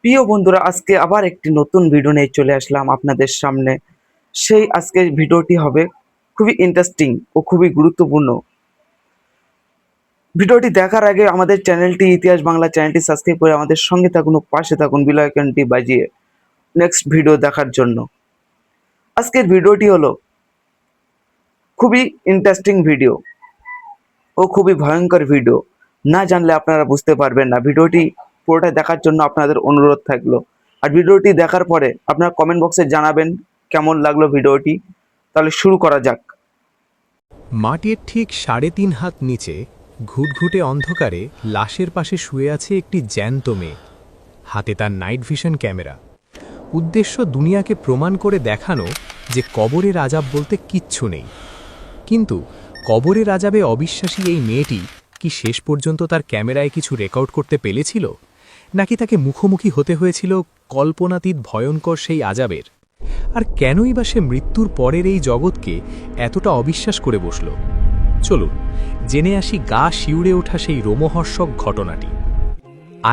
প্রিয় বন্ধুরা, আজকে আবার একটি নতুন ভিডিও নিয়ে চলে আসলাম আপনাদের সামনে। আজকের ভিডিওটি হবে খুবই ইন্টারেস্টিং ও খুবই গুরুত্বপূর্ণ। ভিডিওটি দেখার আগে আমাদের চ্যানেলটি ইতিহাস বাংলা চ্যানেলটি সাবস্ক্রাইব করে আমাদের সঙ্গে থাকুন ও পাশে থাকুন বেল আইকনটি বাজিয়ে নেক্সট ভিডিও দেখার জন্য। আজকের ভিডিওটি হলো খুবই ইন্টারেস্টিং ভিডিও ও খুবই ভয়ঙ্কর ভিডিও। না জানলে আপনারা বুঝতে পারবেন না। ভিডিওটি পুরোটা দেখার জন্য আপনাদের অনুরোধ থাকলো। আর ভিডিওটি দেখার পরে আপনারা কমেন্ট বক্সে জানাবেন কেমন লাগলো ভিডিওটি। তাহলে শুরু করা যাক। মাটির ঠিক ৩.৫ হাত নিচে ঘুটঘুটে অন্ধকারে লাশের পাশে শুয়ে আছে একটি জ্যান্ত মেয়ে। হাতে তার নাইট ভিশন ক্যামেরা। উদ্দেশ্য দুনিয়াকে প্রমাণ করে দেখানো যে কবরের আযাব বলতে কিচ্ছু নেই। কিন্তু কবরের আযাবে অবিশ্বাসী এই মেয়েটি কি শেষ পর্যন্ত তার ক্যামেরায় কিছু রেকর্ড করতে পেরেছিল, নাকি তাকে মুখোমুখি হতে হয়েছিল কল্পনাতীত ভয়ঙ্কর সেই আযাবের? আর কেনই বা সে মৃত্যুর পরের এই জগৎকে এতটা অবিশ্বাস করে বসল? চলুন জেনে আসি গা শিউড়ে ওঠা সেই রোমহর্ষক ঘটনাটি।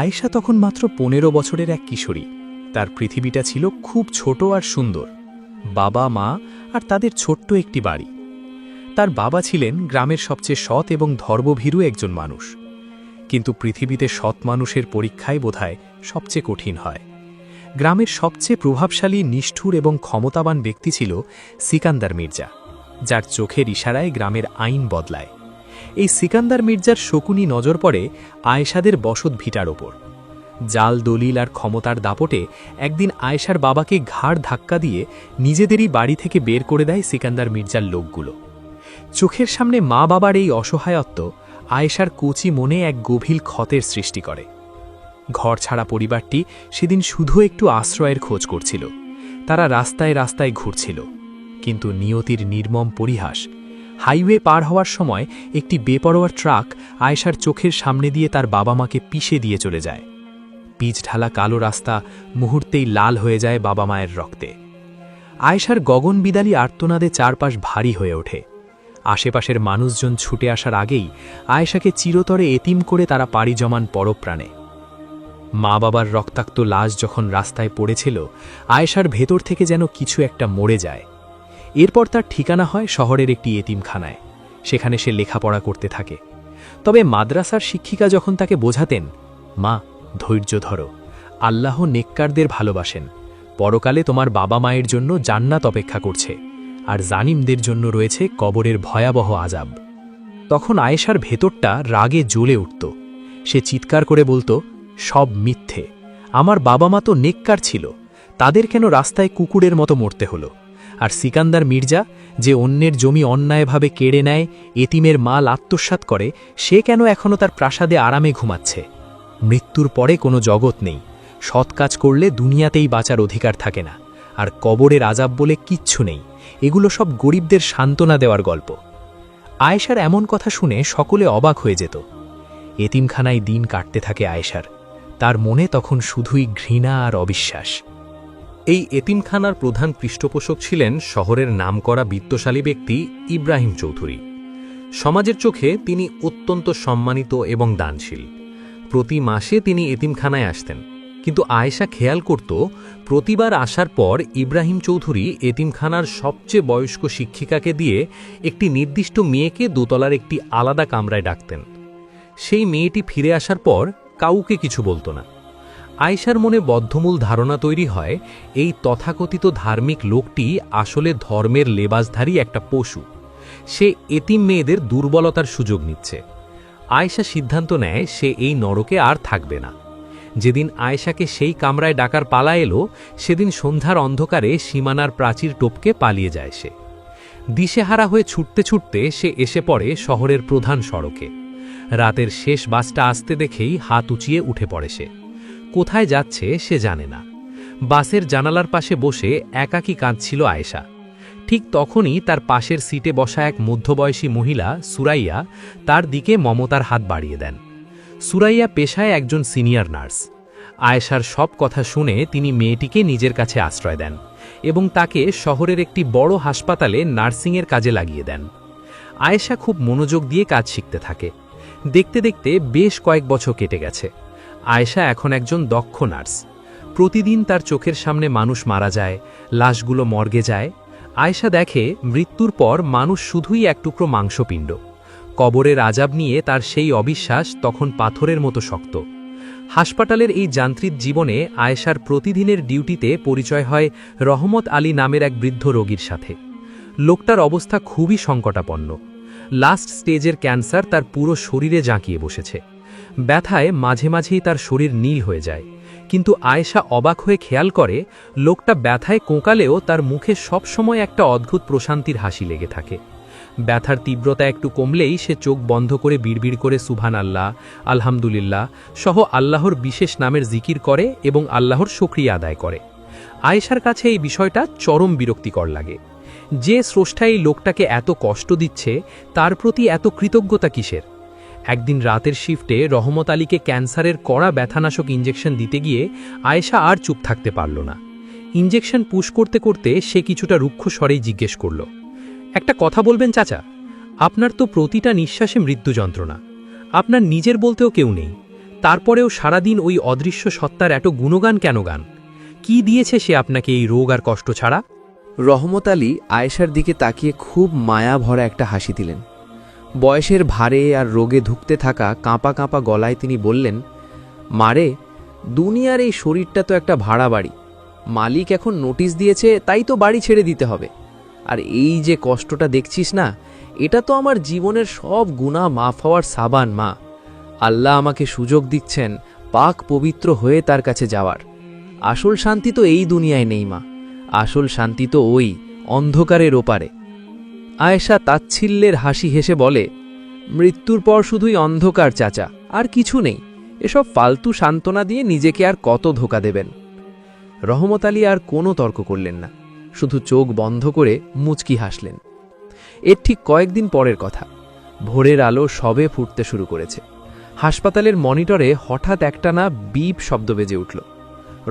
আয়েশা তখন মাত্র ১৫ বছরের এক কিশোরী। তার পৃথিবীটা ছিল খুব ছোট আর সুন্দর। বাবা, মা আর তাদের ছোট্ট একটি বাড়ি। তার বাবা ছিলেন গ্রামের সবচেয়ে সৎ এবং ধর্মভীরু একজন মানুষ। কিন্তু পৃথিবীতে সৎ মানুষের পরীক্ষাই বোধহয় সবচেয়ে কঠিন হয়। গ্রামের সবচেয়ে প্রভাবশালী, নিষ্ঠুর এবং ক্ষমতাবান ব্যক্তি ছিল সিকান্দার মির্জা, যার চোখের ইশারায় গ্রামের আইন বদলায়। এই সিকান্দার মির্জার শকুনি নজর পড়ে আয়েশাদের বসত ভিটার ওপর। জাল দলিল আর ক্ষমতার দাপটে একদিন আয়েশার বাবাকে ঘাড় ধাক্কা দিয়ে নিজেদেরই বাড়ি থেকে বের করে দেয় সিকান্দার মির্জার লোকগুলো। চোখের সামনে মা বাবার এই অসহায়ত্ব আয়েশার কচি মনে এক গভীর ক্ষতের সৃষ্টি করে। ঘর ছাড়া পরিবারটি সেদিন শুধু একটু আশ্রয়ের খোঁজ করছিল। তারা রাস্তায় রাস্তায় ঘুরছিল। কিন্তু নিয়তির নির্মম পরিহাস, হাইওয়ে পার হওয়ার সময় একটি বেপরোয়া ট্রাক আয়েশার চোখের সামনে দিয়ে তার বাবা মাকে পিষে দিয়ে চলে যায়। পিচ ঢালা কালো রাস্তা মুহূর্তেই লাল হয়ে যায় বাবা মায়ের রক্তে। আয়েশার গগনবিদালী আর্তনাদে চারপাশ ভারী হয়ে ওঠে। আশেপাশের মানুষজন ছুটে আসার আগেই আয়েশাকে চিরতরে এতিম করে তারা পাড়ি জমান পরপ্রাণে। মা বাবার রক্তাক্ত লাশ যখন রাস্তায় পড়েছিল, আয়েশার ভেতর থেকে যেন কিছু একটা মরে যায়। এরপর তার ঠিকানা হয় শহরের একটি এতিমখানায়। সেখানে সে লেখাপড়া করতে থাকে। তবে মাদ্রাসার শিক্ষিকা যখন তাকে বোঝাতেন, মা, ধৈর্য ধরো, আল্লাহ নেককারদের ভালোবাসেন, পরকালে তোমার বাবা মায়ের জন্য জান্নাত অপেক্ষা করছে, আর জালিমদের জন্য রয়েছে কবরের ভয়াবহ আযাব, তখন আয়েশার ভেতরটা রাগে জ্বলে উঠত। সে চিৎকার করে বলতো, সব মিথ্যে, আমার বাবা মা তো নেককার ছিল, তাদের কেন রাস্তায় কুকুরের মতো মরতে হলো? আর সিকান্দার মির্জা, যে অন্যের জমি অন্যায়ভাবে কেড়ে নেয়, এতিমের মাল আত্মসাৎ করে, সে কেন এখনও তার প্রাসাদে আরামে ঘুমাচ্ছে? মৃত্যুর পরে কোনো জগৎ নেই। সৎ কাজ করলে দুনিয়াতেই বাঁচার অধিকার থাকে না, আর কবরের আযাব বলে কিচ্ছু নেই। এগুলো সব গরিবদের সান্ত্বনা দেওয়ার গল্প। আয়েশার এমন কথা শুনে সকলে অবাক হয়ে যেত। এতিমখানায় দিন কাটতে থাকে আয়েশার। তার মনে তখন শুধুই ঘৃণা আর অবিশ্বাস। এই এতিমখানার প্রধান পৃষ্ঠপোষক ছিলেন শহরের নামকরা বিত্তশালী ব্যক্তি ইব্রাহিম চৌধুরী। সমাজের চোখে তিনি অত্যন্ত সম্মানিত এবং দানশীল। প্রতি মাসে তিনি এতিমখানায় আসতেন। কিন্তু আয়েশা খেয়াল করত, প্রতিবার আসার পর ইব্রাহিম চৌধুরী এতিমখানার সবচেয়ে বয়স্ক শিক্ষিকাকে দিয়ে একটি নির্দিষ্ট মেয়েকে দোতলার একটি আলাদা কামরায় ডাকতেন। সেই মেয়েটি ফিরে আসার পর কাউকে কিছু বলতো না। আয়েশার মনে বদ্ধমূল ধারণা তৈরি হয়, এই তথাকথিত ধার্মিক লোকটি আসলে ধর্মের লেবাসধারী একটা পশু। সে এতিম মেয়েদের দুর্বলতার সুযোগ নিচ্ছে। আয়েশা সিদ্ধান্ত নেয় সে এই নরকে আর থাকবে না। যেদিন আয়েশাকে সেই কামরায় ডাকার পালা এলো, সেদিন সন্ধ্যার অন্ধকারে সীমানার প্রাচীর টপকে পালিয়ে যায় সে। দিশেহারা হয়ে ছুটতে ছুটতে সে এসে পড়ে শহরের প্রধান সড়কে। রাতের শেষ বাসটা আসতে দেখেই হাত উঁচিয়ে উঠে পড়ে সে। কোথায় যাচ্ছে সে জানে না। বাসের জানালার পাশে বসে একাকী কাঁদছিল আয়েশা। ঠিক তখনই তার পাশের সিটে বসা এক মধ্যবয়সী মহিলা সুরাইয়া তার দিকে মমতার হাত বাড়িয়ে দেন। সুরাইয়া পেশায় একজন সিনিয়র নার্স। আয়েশার সব কথা শুনে তিনি মেয়েটিকে নিজের কাছে আশ্রয় দেন এবং তাকে শহরের একটি বড় হাসপাতালে নার্সিংয়ের কাজে লাগিয়ে দেন। আয়েশা খুব মনোযোগ দিয়ে কাজ শিখতে থাকে। দেখতে দেখতে বেশ কয়েক বছর কেটে গেছে। আয়েশা এখন একজন দক্ষ নার্স। প্রতিদিন তার চোখের সামনে মানুষ মারা যায়, লাশগুলো মর্গে যায়। আয়েশা দেখে মৃত্যুর পর মানুষ শুধুই এক টুকরো মাংসপিণ্ড। কবরের আজাব নিয়ে তার সেই অবিশ্বাস তখন পাথরের মতো শক্ত। হাসপাতালের এই যান্ত্রিক জীবনে আয়েশার প্রতিদিনের ডিউটিতে পরিচয় হয় রহমত আলী নামের এক বৃদ্ধ রোগীর সাথে। লোকটার অবস্থা খুবই সংকটাপন্ন। লাস্ট স্টেজের ক্যান্সার তার পুরো শরীরে জাঁকিয়ে বসেছে। ব্যথায় মাঝে মাঝেই তার শরীর নীল হয়ে যায়, কিন্তু আয়েশা অবাক হয়ে খেয়াল করে লোকটা ব্যথায় কোঁকালেও তার মুখে সবসময় একটা অদ্ভুত প্রশান্তির হাসি লেগে থাকে। ব্যথার তীব্রতা একটু কমলেই সে চোখ বন্ধ করে বিড়বিড় করে সুবহান আল্লাহ, আলহামদুলিল্লাহ সহ আল্লাহর বিশেষ নামের জিকির করে এবং আল্লাহর শুকরিয়া আদায় করে। আয়েশার কাছে এই বিষয়টা চরম বিরক্তিকর লাগে। যে স্রষ্টা এই লোকটাকে এত কষ্ট দিচ্ছে তার প্রতি এত কৃতজ্ঞতা কিসের? একদিন রাতের শিফটে রহমত আলীকে ক্যান্সারের কড়া ব্যথানাশক ইঞ্জেকশন দিতে গিয়ে আয়েশা আর চুপ থাকতে পারল না। ইঞ্জেকশন পুশ করতে করতে সে কিছুটা রুক্ষ স্বরেই জিজ্ঞেস করল, একটা কথা বলবেন চাচা? আপনার তো প্রতিটা নিঃশ্বাসে মৃত্যু যন্ত্রণা, আপনার নিজের বলতেও কেউ নেই, তারপরেও সারাদিন ওই অদৃশ্য সত্তার এত গুণগান কেন গান? কি দিয়েছে সে আপনাকে এই রোগ আর কষ্ট ছাড়া? রহমত আলী আয়েশার দিকে তাকিয়ে খুব মায়া ভরা একটা হাসি দিলেন। বয়সের ভারে আর রোগে ধুঁকতে থাকা কাঁপা কাঁপা গলায় তিনি বললেন, মারে, দুনিয়ার এই শরীরটা তো একটা ভাড়া বাড়ি। মালিক এখন নোটিশ দিয়েছে, তাই তো বাড়ি ছেড়ে দিতে হবে। আর এই যে কষ্টটা দেখছিস না, এটা তো আমার জীবনের সব গুনাহ মাফ হওয়ার সাবান মা। আল্লাহ আমাকে সুযোগ দিচ্ছেন পাক পবিত্র হয়ে তার কাছে যাওয়ার। আসল শান্তি তো এই দুনিয়ায় নেই মা, আসল শান্তি তো ওই অন্ধকারের ওপারে। আয়েশা তাচ্ছিল্যের হাসি হেসে বলে, মৃত্যুর পর শুধুই অন্ধকার চাচা, আর কিছু নেই। এসব ফালতু সান্ত্বনা দিয়ে নিজেকে আর কত ধোঁকা দেবেন? রহমত আলী আর কোনো তর্ক করলেন না, শুধু চোখ বন্ধ করে মুচকি হাসলেন। এর ঠিক কয়েকদিন পরের কথা। ভোরের আলো সবে ফুটতে শুরু করেছে। হাসপাতালের মনিটরে হঠাৎ একটানা বিপ শব্দ বেজে উঠল।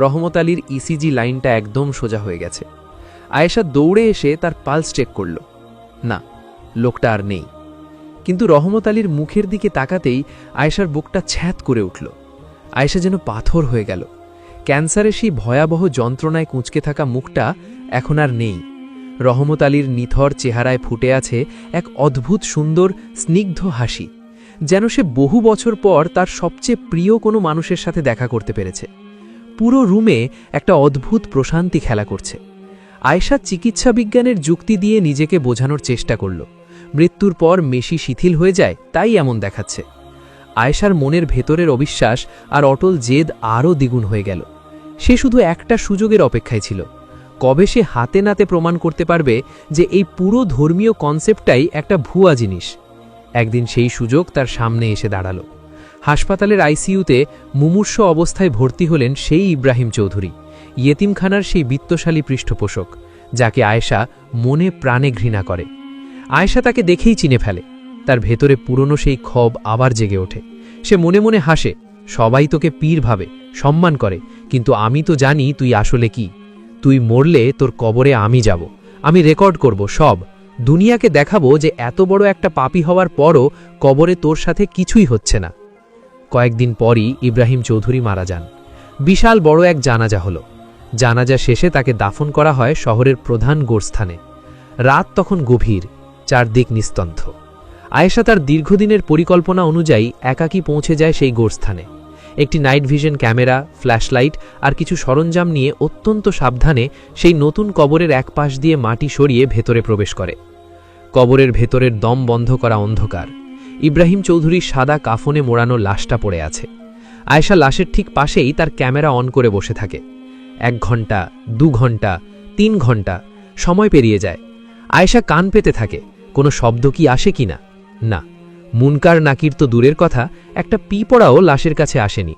রহমত আলীর ইসিজি লাইনটা একদম সোজা হয়ে গেছে। আয়েশা দৌড়ে এসে তার পালস চেক করল। না, লোকটা আর নেই। কিন্তু রহমত আলীর মুখের দিকে তাকাতেই আয়েশার বুকটা ছ্যাঁত করে উঠল। আয়েশা যেন পাথর হয়ে গেল। ক্যান্সারের সেই ভয়াবহ যন্ত্রণায় কুঁচকে থাকা মুখটা এখন আর নেই। রহমত আলীর নিথর চেহারায় ফুটে আছে এক অদ্ভুত সুন্দর স্নিগ্ধ হাসি, যেন সে বহু বছর পর তার সবচেয়ে প্রিয় কোনো মানুষের সাথে দেখা করতে পেরেছে। পুরো রুমে একটা অদ্ভুত প্রশান্তি খেলা করছে। আয়েশা চিকিৎসা বিজ্ঞানের যুক্তি দিয়ে নিজেকে বোঝানোর চেষ্টা করল, মৃত্যুর পর মেশি শিথিল হয়ে যায়, তাই এমন দেখাচ্ছে। আয়েশার মনের ভেতরের অবিশ্বাস আর অটল জেদ আরও দ্বিগুণ হয়ে গেল। সে শুধু একটা সুযোগের অপেক্ষায় ছিল, কবে সে হাতে নাতে প্রমাণ করতে পারবে যে এই পুরো ধর্মীয় কনসেপ্টটাই একটা ভুয়া জিনিস। একদিন সেই সুযোগ তার সামনে এসে দাঁড়াল। হাসপাতালের আইসিইউতে মুমূর্ষ অবস্থায় ভর্তি হলেন সেই ইব্রাহিম চৌধুরী, ইয়েতিমখানার সেই বিত্তশালী পৃষ্ঠপোষক, যাকে আয়েশা মনে প্রাণে ঘৃণা করে। আয়েশা তাকে দেখেই চিনে ফেলে। তার ভেতরে পুরনো সেই ক্ষোভ আবার জেগে ওঠে। সে মনে মনে হাসে, সবাই তোকে পীর ভাবে, সম্মান করে, কিন্তু আমি তো জানি তুই আসলে কি। তুই মরলে তোর কবরে আমি যাব, আমি রেকর্ড করব সব, দুনিয়াকে দেখাবো যে এত বড় একটা পাপী হওয়ার পরও কবরে তোর সাথে কিছুই হচ্ছে না। কয়েকদিন পরই ইব্রাহিম চৌধুরী মারা যান। বিশাল বড় এক জানাজা হলো। জানাজা শেষে তাকে দাফন করা হয় শহরের প্রধান গোরস্থানে। রাত তখন গভীর, চারদিক নিস্তব্ধ। আয়েশা তার দীর্ঘদিনের পরিকল্পনা অনুযায়ী একাকী পৌঁছে যায় সেই গোরস্থানে। একটি নাইট ভিশন ক্যামেরা, ফ্ল্যাশলাইট আর কিছু সরঞ্জাম নিয়ে অত্যন্ত সাবধানে সেই নতুন কবরের এক পাশ দিয়ে মাটি সরিয়ে ভেতরে প্রবেশ করে। কবরের ভেতরের দম বন্ধ করা অন্ধকার। ইব্রাহিম চৌধুরীর সাদা কাফনে মোড়ানো লাশটা পড়ে আছে। আয়েশা লাশের ঠিক পাশেই তার ক্যামেরা অন করে বসে থাকে। 1 ঘন্টা, 2 ঘন্টা, 3 ঘন্টা, সময় পেরিয়ে যায়। আয়েশা কান পেতে থাকে, কোনো শব্দ কি আসে কিনা। না, মুনকার নাকির তো দূরের কথা, একটা পিঁপড়াও লাশের কাছে আসেনি।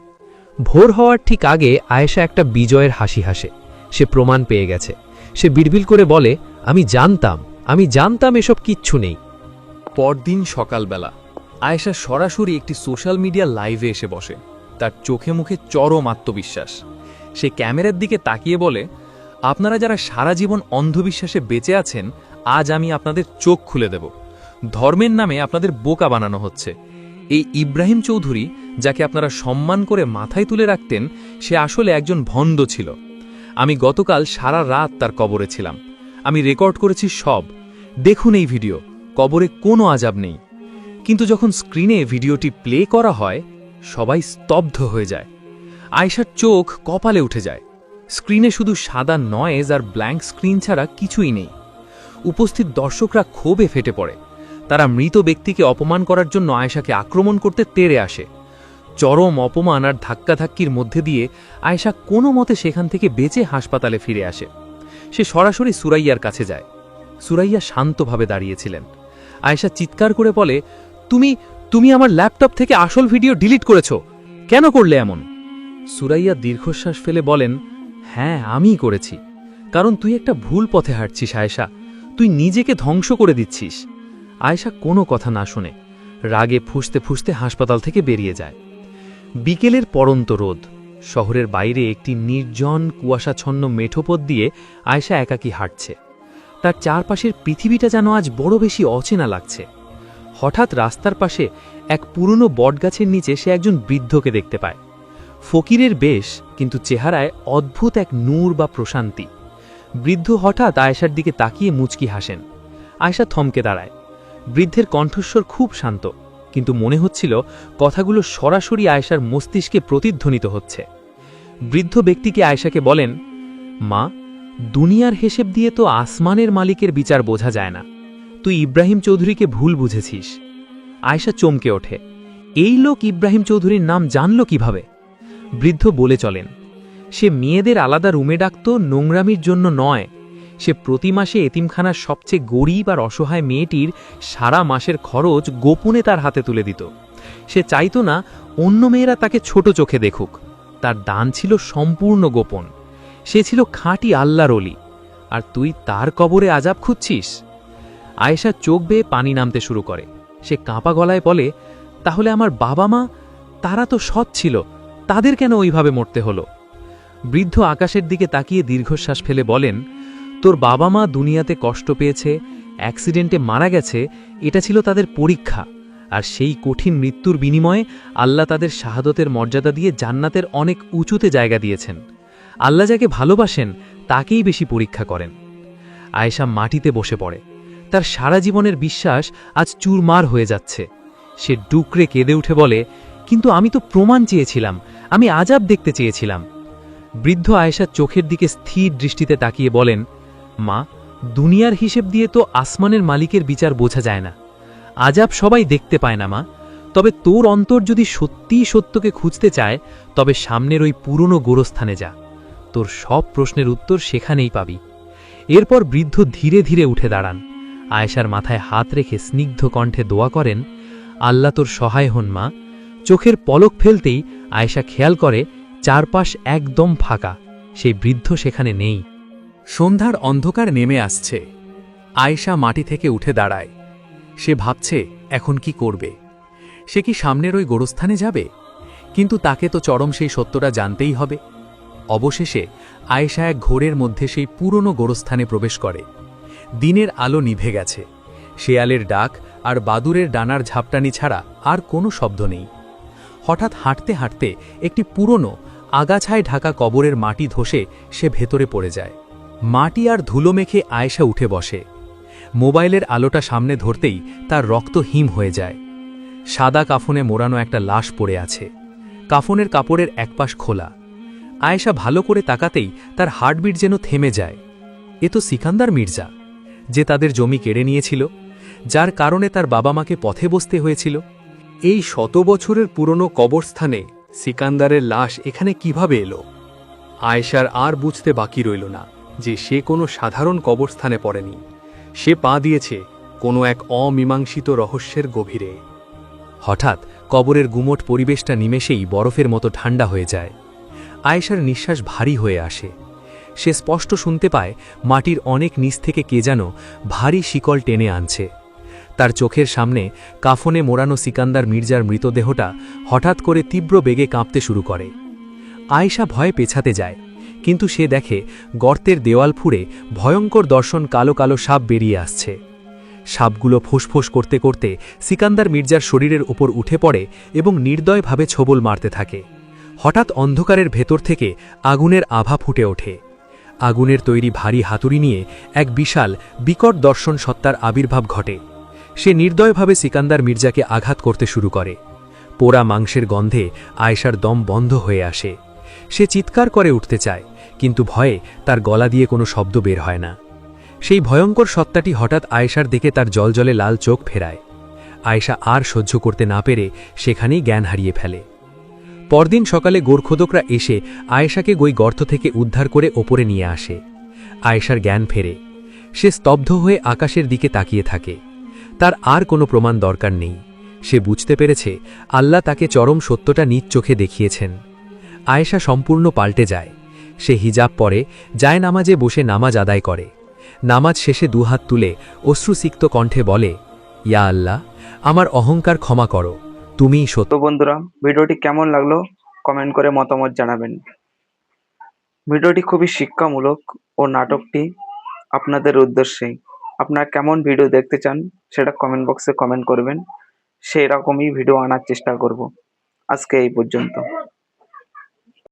ভোর হওয়ার ঠিক আগে আয়েশা একটা বিজয়ের হাসি হাসে। সে প্রমাণ পেয়ে গেছে। সে বিড়বিড় করে বলে, আমি জানতাম এসব কিচ্ছু নেই। পরদিন সকালবেলা আয়েশা সরাসরি একটি সোশ্যাল মিডিয়া লাইভে এসে বসে। তার চোখে মুখে চরম আত্মবিশ্বাস। সে ক্যামেরার দিকে তাকিয়ে বলে, আপনারা যারা সারা জীবন অন্ধবিশ্বাসে বেঁচে আছেন, আজ আমি আপনাদের চোখ খুলে দেব। ধর্মের নামে আপনাদের বোকা বানানো হচ্ছে। এই ইব্রাহিম চৌধুরী, যাকে আপনারা সম্মান করে মাথায় তুলে রাখতেন, সে আসলে একজন ভণ্ড ছিল। আমি গতকাল সারা রাত তার কবরে ছিলাম। আমি রেকর্ড করেছি সব। দেখুন এই ভিডিও, কবরে কোনো আযাব নেই। কিন্তু যখন স্ক্রিনে ভিডিওটি প্লে করা হয়, সবাই স্তব্ধ হয়ে যায়। আয়েশার চোখ কপালে উঠে যায়। স্ক্রিনে শুধু সাদা নয়েজ আর ব্ল্যাঙ্ক স্ক্রিন ছাড়া কিছুই নেই। উপস্থিত দর্শকরা ক্ষোভে ফেটে পড়ে। তারা মৃত ব্যক্তিকে অপমান করার জন্য আয়েশাকে আক্রমণ করতে তেড়ে আসে। চরম অপমান আর ধাক্কাধাক্কির মধ্যে দিয়ে আয়েশা কোনো মতে সেখান থেকে বেঁচে হাসপাতালে ফিরে আসে। সে সরাসরি সুরাইয়ার কাছে যায়। সুরাইয়া শান্তভাবে দাঁড়িয়েছিলেন। আয়েশা চিৎকার করে বলে, তুমি তুমি আমার ল্যাপটপ থেকে আসল ভিডিও ডিলিট করেছো, কেন করলে এমন? সুরাইয়া দীর্ঘশ্বাস ফেলে বলেন, হ্যাঁ আমিই করেছি। কারণ তুই একটা ভুল পথে হাঁটছিস আয়েশা, তুই নিজেকে ধ্বংস করে দিচ্ছিস। আয়েশা কোনো কথা না শুনে রাগে ফুঁসতে ফুঁসতে হাসপাতাল থেকে বেরিয়ে যায়। বিকেলের পড়ন্ত রোদ। শহরের বাইরে একটি নির্জন কুয়াশাচ্ছন্ন মেঠোপথ দিয়ে আয়েশা একাকী হাঁটছে। তার চারপাশের পৃথিবীটা যেন আজ বড় বেশি অচেনা লাগছে। হঠাৎ রাস্তার পাশে এক পুরনো বটগাছের নিচে সে একজন বৃদ্ধকে দেখতে পায়। ফকিরের বেশ, কিন্তু চেহারায় অদ্ভুত এক নূর বা প্রশান্তি। বৃদ্ধ হঠাৎ আয়েশার দিকে তাকিয়ে মুচকি হাসেন। আয়েশা থমকে দাঁড়ায়। বৃদ্ধের কণ্ঠস্বর খুব শান্ত, কিন্তু মনে হচ্ছিল কথাগুলো সরাসরি আয়েশার মস্তিষ্কে প্রতিধ্বনিত হচ্ছে। বৃদ্ধ ব্যক্তিকে আয়েশাকে বলেন, মা, দুনিয়ার হিসেব দিয়ে তো আসমানের মালিকের বিচার বোঝা যায় না। তুই ইব্রাহিম চৌধুরীকে ভুল বুঝেছিস। আয়েশা চমকে ওঠে। এই লোক ইব্রাহিম চৌধুরীর নাম জানল কিভাবে? বৃদ্ধ বলে চলেন, সে মেয়েদের আলাদা রুমে ডাকত নোংরামির জন্য নয়। সে প্রতি মাসে এতিমখানার সবচেয়ে গরিব আর অসহায় মেয়েটির সারা মাসের খরচ গোপনে তার হাতে তুলে দিত। সে চাইতো না অন্য মেয়েরা তাকে ছোট চোখে দেখুক। তার দান ছিল সম্পূর্ণ গোপন। সে ছিল খাঁটি আল্লাহর ওলি। আর তুই তার কবরে আযাব খুঁজছিস? আয়েশা চোখ বেয়ে পানি নামতে শুরু করে। সে কাঁপা গলায় বলে, তাহলে আমার বাবা মা, তারা তো সৎ ছিল, তাদের কেন ওইভাবে মরতে হলো? বৃদ্ধ আকাশের দিকে তাকিয়ে দীর্ঘশ্বাস ফেলে বলেন, তোর বাবা মা দুনিয়াতে কষ্ট পেয়েছে, অ্যাক্সিডেন্টে মারা গেছে, এটা ছিল তাদের পরীক্ষা। আর সেই কঠিন মৃত্যুর বিনিময়ে আল্লাহ তাদের শাহাদতের মর্যাদা দিয়ে জান্নাতের অনেক উঁচুতে জায়গা দিয়েছেন। আল্লাহ যাকে ভালোবাসেন তাকেই বেশি পরীক্ষা করেন। আয়েশা মাটিতে বসে পড়ে। তার সারা জীবনের বিশ্বাস আজ চুরমার হয়ে যাচ্ছে। সে ডুকরে কেঁদে উঠে বলে, কিন্তু আমি তো প্রমাণ চেয়েছিলাম, আমি আযাব দেখতে চেয়েছিলাম। বৃদ্ধ আয়েশার চোখের দিকে স্থির দৃষ্টিতে তাকিয়ে বলেন, মা, দুনিয়ার হিসেব দিয়ে তো আসমানের মালিকের বিচার বোঝা যায় না। আযাব সবাই দেখতে পায় না মা, তবে তোর অন্তর যদি সত্যিই সত্যকে খুঁজতে চায়, তবে সামনের ওই পুরনো গোরস্থানে যা। তোর সব প্রশ্নের উত্তর সেখানেই পাবি। এরপর বৃদ্ধ ধীরে ধীরে উঠে দাঁড়ান। আয়েশার মাথায় হাত রেখে স্নিগ্ধ কণ্ঠে দোয়া করেন, আল্লাহ তোর সহায় হন মা। চোখের পলক ফেলতেই আয়েশা খেয়াল করে চারপাশ একদম ফাঁকা। সেই বৃদ্ধ সেখানে নেই। সন্ধ্যার অন্ধকার নেমে আসছে। আয়েশা মাটি থেকে উঠে দাঁড়ায়। সে ভাবছে এখন কি করবে। সে কি সামনের ওই গোরস্থানে যাবে? কিন্তু তাকে তো চরম সেই সত্যটা জানতেই হবে। অবশেষে আয়েশা এক ঘোরের মধ্যে সেই পুরনো গোরস্থানে প্রবেশ করে। দিনের আলো নিভে গেছে। শেয়ালের ডাক আর বাদুরের ডানার ঝাপটানি ছাড়া আর কোনো শব্দ নেই। হঠাৎ হাঁটতে হাঁটতে একটি পুরনো আগাছায় ঢাকা কবরের মাটি ধসে সে ভেতরে পড়ে যায়। মাটি আর ধুলো মেখে আয়েশা উঠে বসে। মোবাইলের আলোটা সামনে ধরতেই তার রক্ত হিম হয়ে যায়। সাদা কাফনে মোড়ানো একটা লাশ পড়ে আছে। কাফনের কাপড়ের একপাশ খোলা। আয়েশা ভালো করে তাকাতেই তার হার্টবিট যেন থেমে যায়। এ তো সিকান্দার মির্জা, যে তাদের জমি কেড়ে নিয়েছিল, যার কারণে তার বাবা মাকে পথে বসতে হয়েছিল। এই 100 বছরের পুরনো কবরস্থানে সিকান্দারের লাশ এখানে কিভাবে এলো? আয়েশার আর বুঝতে বাকি রইল না যে সে কোনো সাধারণ কবরস্থানে পড়েনি। সে পা দিয়েছে কোনো এক অমীমাংসিত রহস্যের গভীরে। হঠাৎ কবরের গুমোট পরিবেশটা নিমেষেই বরফের মতো ঠান্ডা হয়ে যায়। আয়েশার নিঃশ্বাস ভারী হয়ে আসে। সে স্পষ্ট শুনতে পায় মাটির অনেক নিচ থেকে কে যেন ভারী শিকল টেনে আনছে। তার চোখের সামনে কাফনে মোড়ানো সিকান্দার মির্জার মৃতদেহটা হঠাৎ করে তীব্র বেগে কাঁপতে শুরু করে। আয়েশা ভয়ে পেছাতে যায়, কিন্তু সে দেখে গর্তের দেওয়াল ফুঁড়ে ভয়ঙ্কর দর্শন কালো কালো সাপ বেরিয়ে আসছে। সাপগুলো ফোঁস করতে করতে সিকান্দার মির্জার শরীরের ওপর উঠে পড়ে এবং নির্দয়ভাবে ছোবল মারতে থাকে। হঠাৎ অন্ধকারের ভেতর থেকে আগুনের আভা ফুটে ওঠে। আগুনের তৈরি ভারী হাতুড়ি নিয়ে এক বিশাল বিকট দর্শন সত্তার আবির্ভাব ঘটে। সে নির্দয়ভাবে সিকান্দার মির্জাকে আঘাত করতে শুরু করে। পোড়া মাংসের গন্ধে আয়েশার দম বন্ধ হয়ে আসে। সে চিৎকার করে উঠতে চায়, কিন্তু ভয়ে তার গলা দিয়ে কোনো শব্দ বের হয় না। সেই ভয়ঙ্কর সত্তাটি হঠাৎ আয়েশার দিকে তার জলজলে লাল চোখ ফেরায়। আয়েশা আর সহ্য করতে না পেরে সেখানেই জ্ঞান হারিয়ে ফেলে। পরদিন সকালে গোরখোদকরা এসে আয়েশাকে ওই গর্ত থেকে উদ্ধার করে ওপরে নিয়ে আসে। আয়েশার জ্ঞান ফেরে। সে স্তব্ধ হয়ে আকাশের দিকে তাকিয়ে থাকে। তার আর কোনো প্রমাণ দরকার নেই। সে বুঝতে পেরেছে আল্লাহ তাকে চরম সত্যটা নিজ চোখে দেখিয়েছেন। আয়েশা সম্পূর্ণ পাল্টে যায়। সে হিজাব পরে জায়নামাজে বসে নামাজ আদায় করে। নামাজ শেষে দুহাত তুলে অশ্রুসিক্ত কণ্ঠে বলে, ইয়া আল্লাহ, আমার অহংকার ক্ষমা করো, তুমিই সত্য। তো বন্ধুরা, ভিডিওটি কেমন লাগলো কমেন্ট করে মতামত জানাবেন। ভিডিওটি খুবই শিক্ষামূলক ও নাটকটি আপনাদের উদ্দেশ্যেই। আপনারা কেমন ভিডিও দেখতে চান সেটা কমেন্ট বক্সে কমেন্ট করবেন। সেই রকমই ভিডিও আনার চেষ্টা করব। আজকে এই পর্যন্ত।